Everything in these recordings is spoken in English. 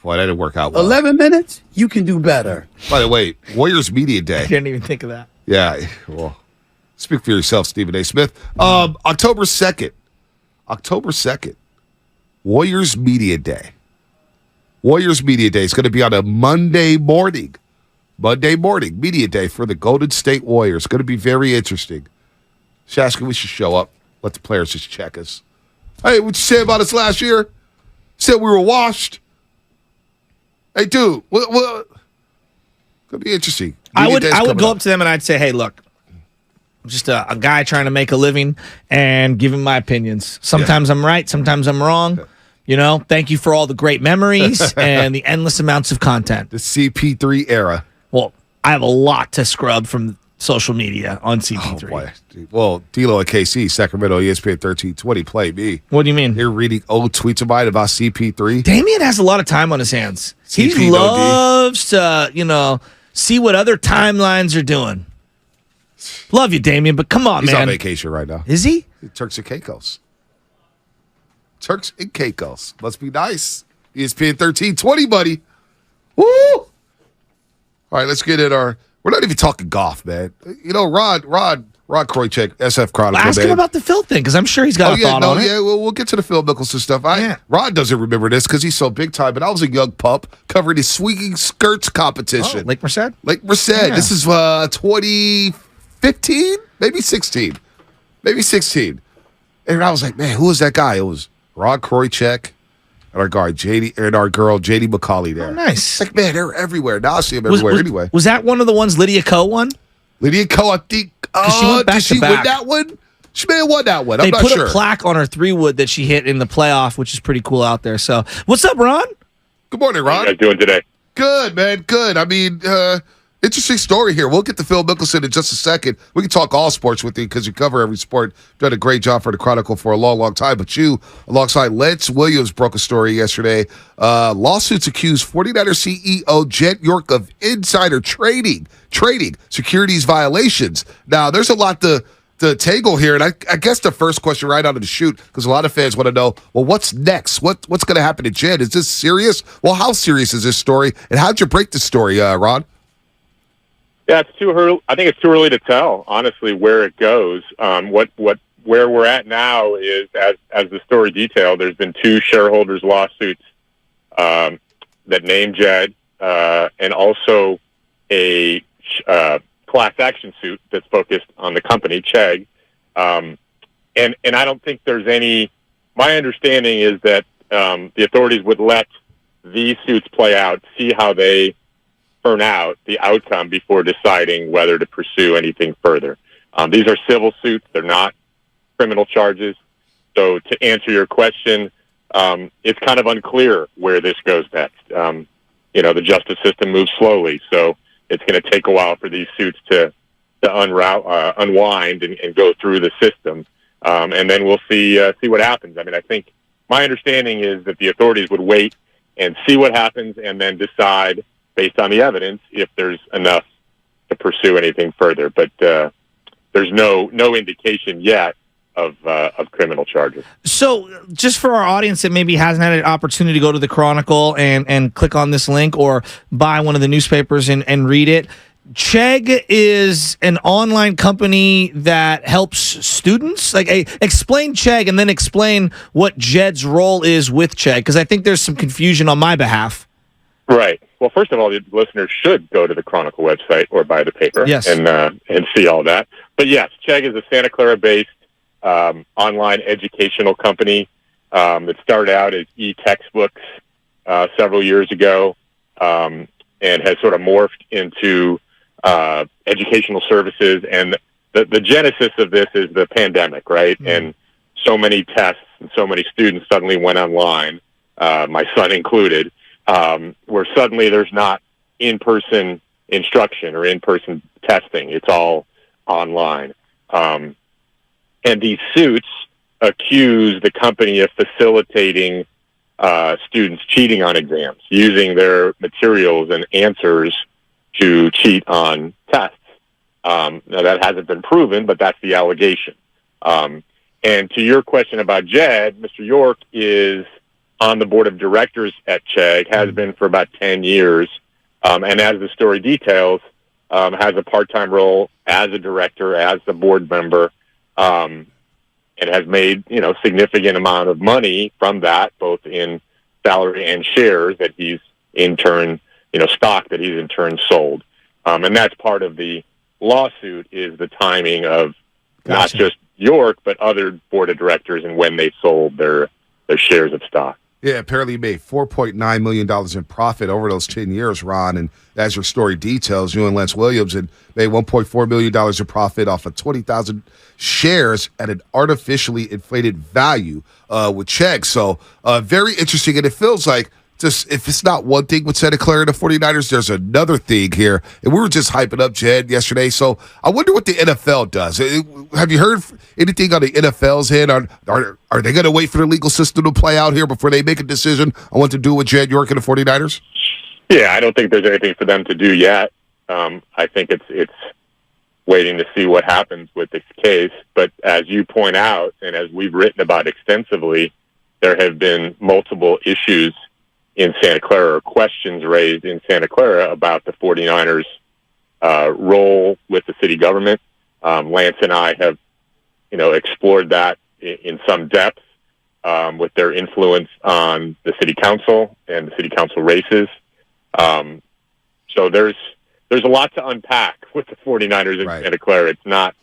Boy, that didn't work out well. 11 minutes? You can do better. By the way, Warriors Media Day. I didn't even think of that. Yeah, well, speak for yourself, Stephen A. Smith. October 2nd. October 2nd. Warriors Media Day. Warriors Media Day is going to be on a Monday morning. Monday morning, Media Day for the Golden State Warriors. Going to be very interesting. Shasky, we should show up. Let the players just check us. Hey, what'd you say about us last year? Said we were washed. Hey, dude, what? Could be interesting. I would go up to them and I'd say, hey, look, I'm just a guy trying to make a living and give him my opinions. Sometimes I'm right, sometimes I'm wrong. You know, thank you for all the great memories and the endless amounts of content. The CP3 era. Well, I have a lot to scrub from social media on CP3. Oh, boy. Well, D'Lo at KC, Sacramento, ESPN 1320, play me. What do you mean? You're reading old tweets of mine about CP3? Damian has a lot of time on his hands. CP, he loves to, see what other timelines are doing. Love you, Damian, but come on, He's man. on vacation right now. Is he? Turks and Caicos. Turks and Caicos. Must be nice. ESPN 1320, buddy. Woo! All right, let's get in our... We're not even talking golf, man. You know, Rod Kroichick, SF Chronicle. Ask him about the Phil thing, because I'm sure he's got a thought on it. Yeah, we'll get to the Phil Mickelson stuff. Rod doesn't remember this because he's so big time, but I was a young pup covering his swinging skirts competition. Oh, Lake Merced? Lake Merced. Yeah. This is 2015? Maybe 16. And I was like, man, who was that guy? It was Rod Kroichick. And our guy, JD, and our girl, JD McCauley there. Oh, nice. It's like, man, they're everywhere. Now I see them everywhere anyway. Was that one of the ones Lydia Ko won? Lydia Ko, I think. She went back did she to back. win that one? She may have won that one. I'm not sure. They put a plaque on her 3-wood that she hit in the playoff, which is pretty cool out there. So, what's up, Ron? Good morning, Ron. How you guys doing today? Good, man. Good. I mean, interesting story here. We'll get to Phil Mickelson in just a second. We can talk all sports with you because you cover every sport. You've done a great job for the Chronicle for a long, long time. But you, alongside Lance Williams, broke a story yesterday. Lawsuits accuse 49er CEO Jed York of insider trading securities violations. Now, there's a lot to tangle here, and I guess the first question right out of the chute, because a lot of fans want to know, well, what's next? What's going to happen to Jed? Is this serious? Well, how serious is this story, and how'd you break the story, Ron? Yeah, it's too early. I think it's too early to tell, honestly, where it goes. Where we're at now is, as the story detailed, there's been 2 shareholders' lawsuits that name Jed, and also a class action suit that's focused on the company, Chegg. And I don't think there's any... My understanding is that the authorities would let these suits play out, see how they turn out, the outcome, before deciding whether to pursue anything further. These are civil suits. They're not criminal charges. So to answer your question, it's kind of unclear where this goes next. The justice system moves slowly, so it's going to take a while for these suits to unwind and go through the system. And then we'll see what happens. I mean, I think my understanding is that the authorities would wait and see what happens and then decide, based on the evidence, if there's enough to pursue anything further. But there's no indication yet of criminal charges. So just for our audience that maybe hasn't had an opportunity to go to the Chronicle and click on this link or buy one of the newspapers and read it, Chegg is an online company that helps students. Explain Chegg and then explain what Jed's role is with Chegg, because I think there's some confusion on my behalf. Right. Well, first of all, the listeners should go to the Chronicle website or buy the paper and see all that. But yes, Chegg is a Santa Clara-based online educational company that started out as e-textbooks several years ago and has sort of morphed into educational services. And the genesis of this is the pandemic, right? Mm-hmm. And so many tests and so many students suddenly went online, my son included, where suddenly there's not in-person instruction or in-person testing. It's all online. And these suits accuse the company of facilitating students cheating on exams, using their materials and answers to cheat on tests. Now, that hasn't been proven, but that's the allegation. And to your question about Jed, Mr. York is on the board of directors at Chegg, has been for about 10 years, and as the story details, has a part-time role as a director, as the board member, and has made, significant amount of money from that, both in salary and shares that he's in turn, stock that he's in turn sold. And that's part of the lawsuit, is the timing of not just York, but other board of directors and when they sold their shares of stock. Yeah, apparently he made $4.9 million in profit over those 10 years, Ron. And as your story details, you and Lance Williams and made $1.4 million in profit off of 20,000 shares at an artificially inflated value with Chegg. So very interesting. And it feels like, just if it's not one thing with Santa Clara and the 49ers, there's another thing here. And we were just hyping up Jed yesterday. So I wonder what the NFL does. Have you heard anything on the NFL's head? Are they going to wait for the legal system to play out here before they make a decision on what to do with Jed York and the 49ers? Yeah, I don't think there's anything for them to do yet. I think it's waiting to see what happens with this case. But as you point out, and as we've written about extensively, there have been multiple issues in Santa Clara, or questions raised in Santa Clara about the 49ers' role with the city government. Lance and I have, explored that in some depth with their influence on the city council and the city council races. So there's a lot to unpack with the 49ers in Santa Clara. It's not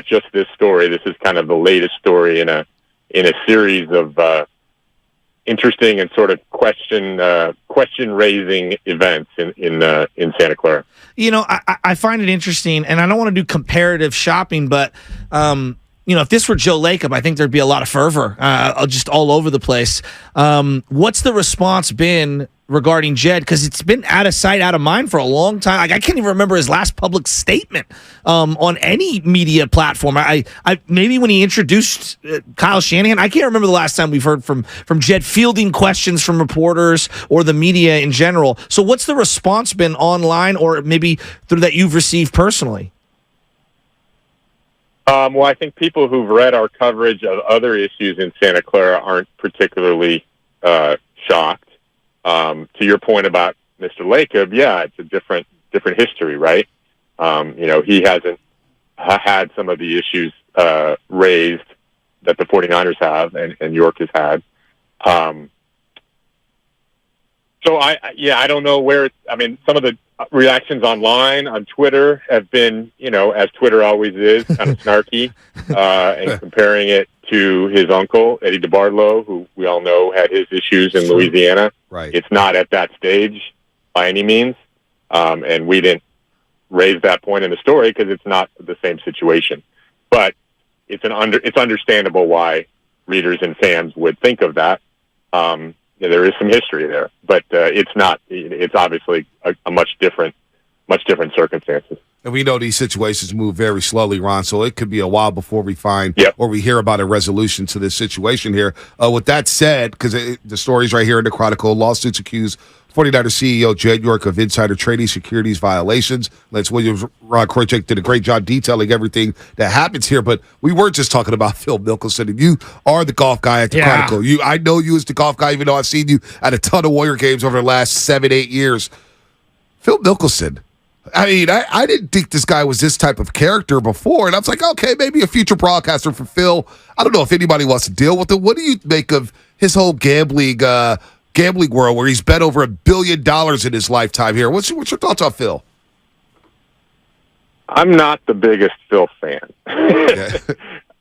just this story. This is kind of the latest story in a series of interesting and sort of question raising events in Santa Clara. I find it interesting, and I don't want to do comparative shopping, but if this were Joe Lacob, I think there'd be a lot of fervor just all over the place. What's the response been regarding Jed? Because it's been out of sight, out of mind for a long time. I can't even remember his last public statement on any media platform. I maybe when he introduced Kyle Shanahan, I can't remember the last time we've heard from Jed fielding questions from reporters or the media in general. So what's the response been online, or maybe through that you've received personally? Well, I think people who've read our coverage of other issues in Santa Clara aren't particularly shocked. To your point about Mr. Lacob, yeah, it's a different history, right? He hasn't had some of the issues raised that the 49ers have and York has had. So I don't know where some of the reactions online on Twitter have been, as Twitter always is, kind of snarky, and comparing it to his uncle, Eddie DeBartolo, who we all know had his issues in Louisiana. Right. It's not at that stage by any means. And we didn't raise that point in the story because it's not the same situation. But it's understandable why readers and fans would think of that. There is some history there, but it's not. It's obviously a much different circumstances. And we know these situations move very slowly, Ron, so it could be a while before we find or we hear about a resolution to this situation here. With that said, because the story's right here in the Chronicle, lawsuits accuse 49ers CEO Jed York of insider trading securities violations. Lance Williams, Ron Kroichick did a great job detailing everything that happens here, but we weren't just talking about Phil Mickelson, and you are the golf guy at the Chronicle. I know you as the golf guy, even though I've seen you at a ton of Warrior games over the last 7-8 years. Phil Mickelson, I mean, I didn't think this guy was this type of character before, and I was like, okay, maybe a future broadcaster for Phil. I don't know if anybody wants to deal with it. What do you make of his whole gambling world, where he's bet over $1 billion in his lifetime here? What's your thoughts on Phil? I'm not the biggest Phil fan.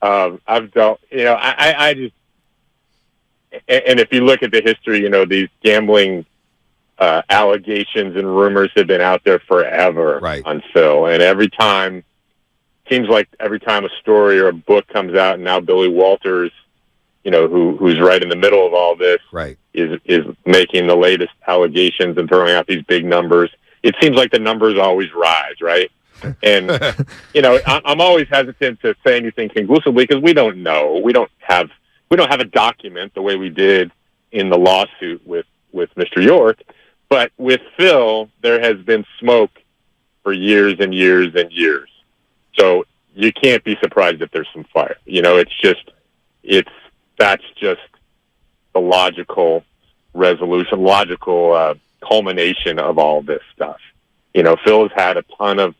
I've dealt, I just, and if you look at the history, these gambling allegations and rumors have been out there forever on Phil. And seems like every time a story or a book comes out, and now Billy Walters, who's right in the middle of all this, is making the latest allegations and throwing out these big numbers. It seems like the numbers always rise, right? And, I'm always hesitant to say anything conclusively because we don't know. We don't have a document the way we did in the lawsuit with Mr. York. But with Phil, there has been smoke for years and years and years. So you can't be surprised if there's some fire. That's just the logical resolution, logical culmination of all this stuff. Phil has had a ton of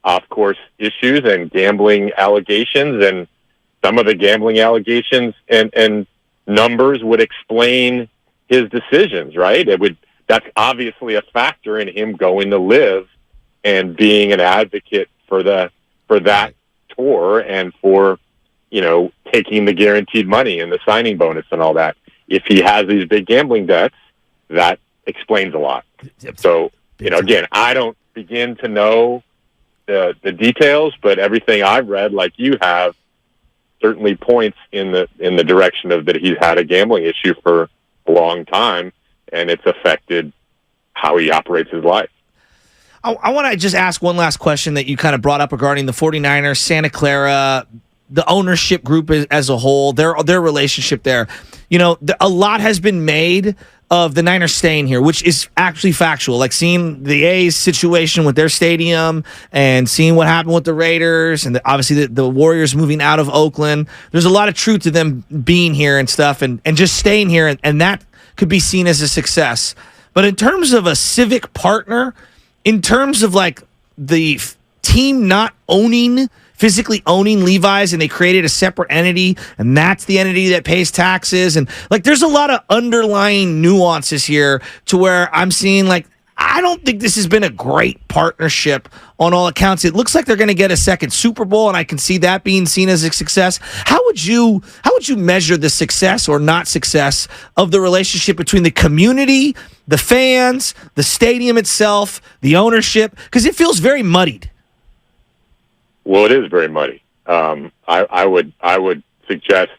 off-course issues and gambling allegations, and some of the gambling allegations and numbers would explain his decisions, right? That's obviously a factor in him going to Live and being an advocate for that tour and for, taking the guaranteed money and the signing bonus and all that. If he has these big gambling debts, that explains a lot. So, again, I don't begin to know the details, but everything I've read, like you have, certainly points in the direction of that he's had a gambling issue for a long time, and it's affected how he operates his life. I want to just ask one last question that you kind of brought up regarding the 49ers, Santa Clara, the ownership group as a whole, their relationship there. A lot has been made of the Niners staying here, which is actually factual. Like seeing the A's situation with their stadium and seeing what happened with the Raiders and obviously the Warriors moving out of Oakland. There's a lot of truth to them being here and stuff and just staying here, and that could be seen as a success. But in terms of a civic partner, in terms of like the team not physically owning Levi's, and they created a separate entity, and that's the entity that pays taxes. And like, there's a lot of underlying nuances here to where I'm seeing like, I don't think this has been a great partnership on all accounts. It looks like they're going to get a second Super Bowl, and I can see that being seen as a success. How would you measure the success or not success of the relationship between the community, the fans, the stadium itself, the ownership? Because it feels very muddied. Well, it is very muddy. I would suggest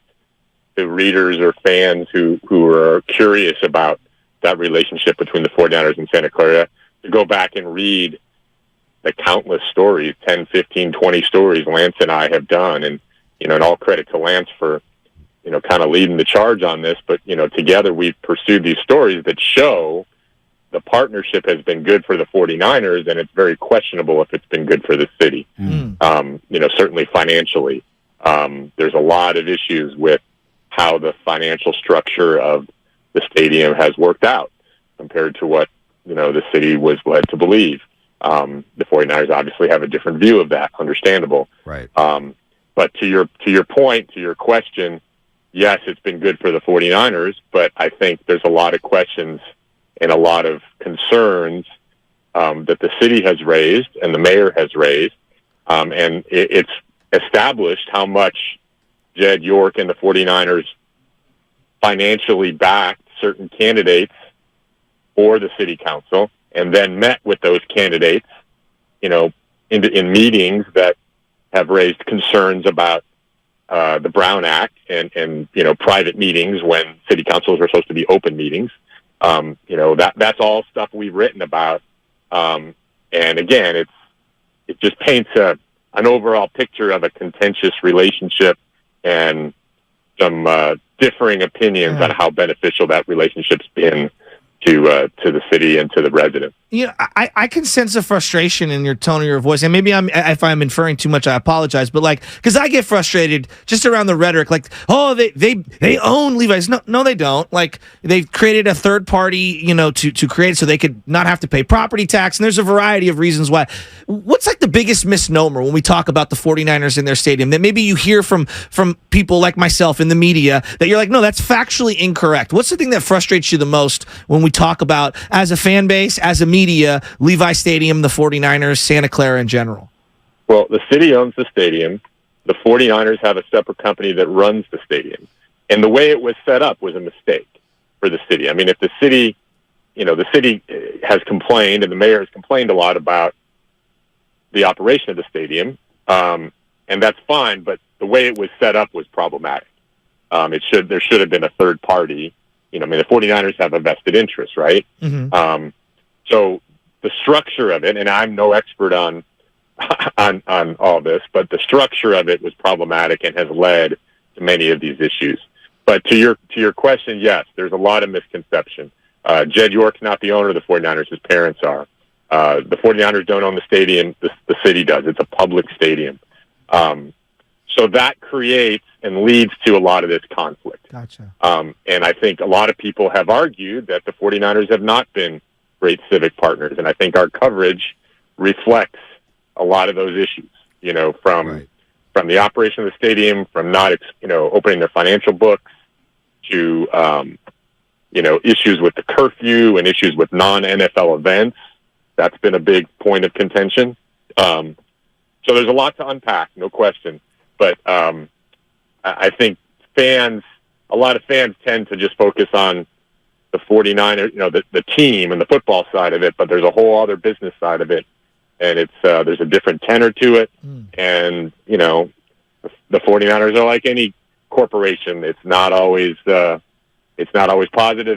to readers or fans who are curious about that relationship between the 49ers and Santa Clara to go back and read the countless stories, 10, 15, 20 stories Lance and I have done. And, and all credit to Lance for, kind of leading the charge on this. But, together we've pursued these stories that show the partnership has been good for the 49ers, and it's very questionable if it's been good for the city. Certainly financially. There's a lot of issues with how the financial structure of the stadium has worked out compared to what, the city was led to believe. The 49ers obviously have a different view of that, understandable. Right. But to your point, to your question, yes, it's been good for the 49ers, but I think there's a lot of questions and a lot of concerns that the city has raised and the mayor has raised. And it's established how much Jed York and the 49ers financially backed certain candidates for the city council and then met with those candidates, in meetings that have raised concerns about the Brown Act and private meetings when city councils are supposed to be open meetings. That's all stuff we've written about. And again, it just paints an overall picture of a contentious relationship and some differing opinions on how beneficial that relationship's been to the city and to the residents. I can sense a frustration in your tone of your voice, and maybe if I'm inferring too much, I apologize. But because I get frustrated just around the rhetoric, they own Levi's. No, they don't. Like, they've created a third party, to create it so they could not have to pay property tax, and there's a variety of reasons why. What's like the biggest misnomer when we talk about the 49ers in their stadium that maybe you hear from people like myself in the media that you're like, no, that's factually incorrect? What's the thing that frustrates you the most when we talk about, as a fan base, as a media, Levi Stadium, the 49ers, Santa Clara in general? Well, the city owns the stadium. The 49ers have a separate company that runs the stadium. And the way it was set up was a mistake for the city. I mean, if the city has complained, and the mayor has complained a lot about the operation of the stadium, and that's fine, but the way it was set up was problematic. There should have been a third party. The 49ers have a vested interest, right? Mm-hmm. So the structure of it, and I'm no expert on all this, but the structure of it was problematic and has led to many of these issues. But to your question, yes, there's a lot of misconception. Jed York's not the owner of the 49ers; his parents are. The 49ers don't own the stadium; the city does. It's a public stadium. So that creates and leads to a lot of this conflict. Gotcha. And I think a lot of people have argued that the 49ers have not been great civic partners. And I think our coverage reflects a lot of those issues, from the operation of the stadium, from not, opening their financial books to, issues with the curfew and issues with non-NFL events. That's been a big point of contention. So there's a lot to unpack, no question. But I think a lot of fans tend to just focus on the 49ers, the team and the football side of it, but there's a whole other business side of it. And it's there's a different tenor to it. And, the 49ers are like any corporation. It's not always positive.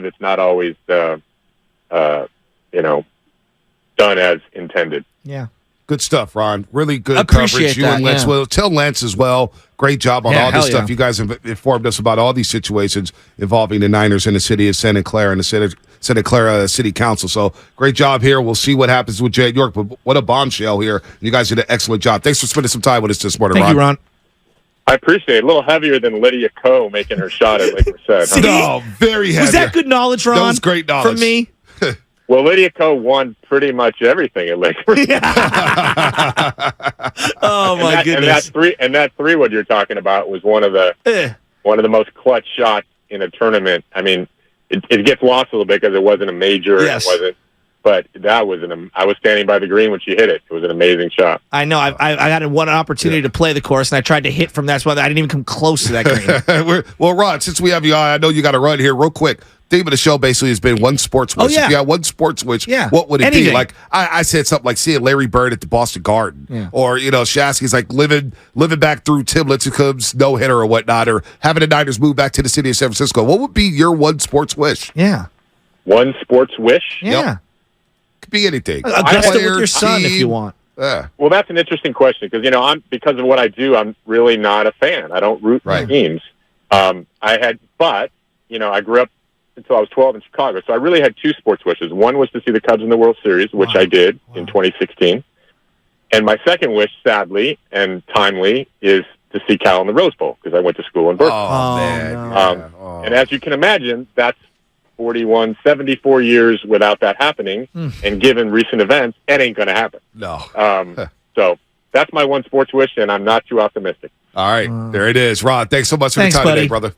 It's not always, done as intended. Yeah. Good stuff, Ron. Really good Appreciate coverage. You that, and Lance. yeah. Well, tell Lance as well. Great job on all this hell stuff. yeah. You guys have informed us about all these situations involving the Niners in the city of Santa Clara and the Santa Clara City Council. So great job here. We'll see what happens with Jed York. But what a bombshell here. You guys did an excellent job. Thanks for spending some time with us this morning, Thank you, Ron. I appreciate it. A little heavier than Lydia Ko making her shot at Laker said. See? No, very heavy. Was that good knowledge, Ron? That was great knowledge. From me? Well, Lydia Ko won pretty much everything at Lakers. Oh my goodness! And that three what you're talking about was one of the most clutch shots in a tournament. I mean, it gets lost a little bit because it wasn't a major. Yes. It wasn't. But that was I was standing by the green when she hit it. It was an amazing shot. I know. I had one opportunity to play the course, and I tried to hit from that spot. I didn't even come close to that green. Well, Ron, since we have you on, I know you got to run here real quick. Theme of the show basically has been one sports wish. Oh, yeah. If you had one sports wish, Yeah. what would it Anything. be? Like I said something like seeing Larry Bird at the Boston Garden, or Shasky's like living back through Tim Lincecum's no hitter or whatnot, or having the Niners move back to the city of San Francisco. What would be your one sports wish? Yeah. One sports wish? Yeah. Yep. Could be anything. Augusta with Player, your son if team. you want. Well, that's an interesting question because because of what I do, I'm really not a fan. I don't root for teams. I grew up until I was 12 in Chicago, so I really had two sports wishes. One was to see the Cubs in the World Series, which I did in 2016, and my second wish, sadly and timely, is to see Cal in the Rose Bowl because I went to school in Berkeley. Oh, man. No. And as you can imagine, that's 74 years without that happening, and given recent events, it ain't going to happen. No. So that's my one sports wish, and I'm not too optimistic. All right, there it is. Rod, thanks so much for your time today, brother.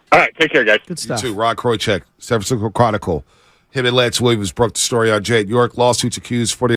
All right, take care, guys. Good stuff. You too. Rod Kroichick, San Francisco Chronicle. Him and Lance Williams broke the story on Jed York Lawsuits accused 40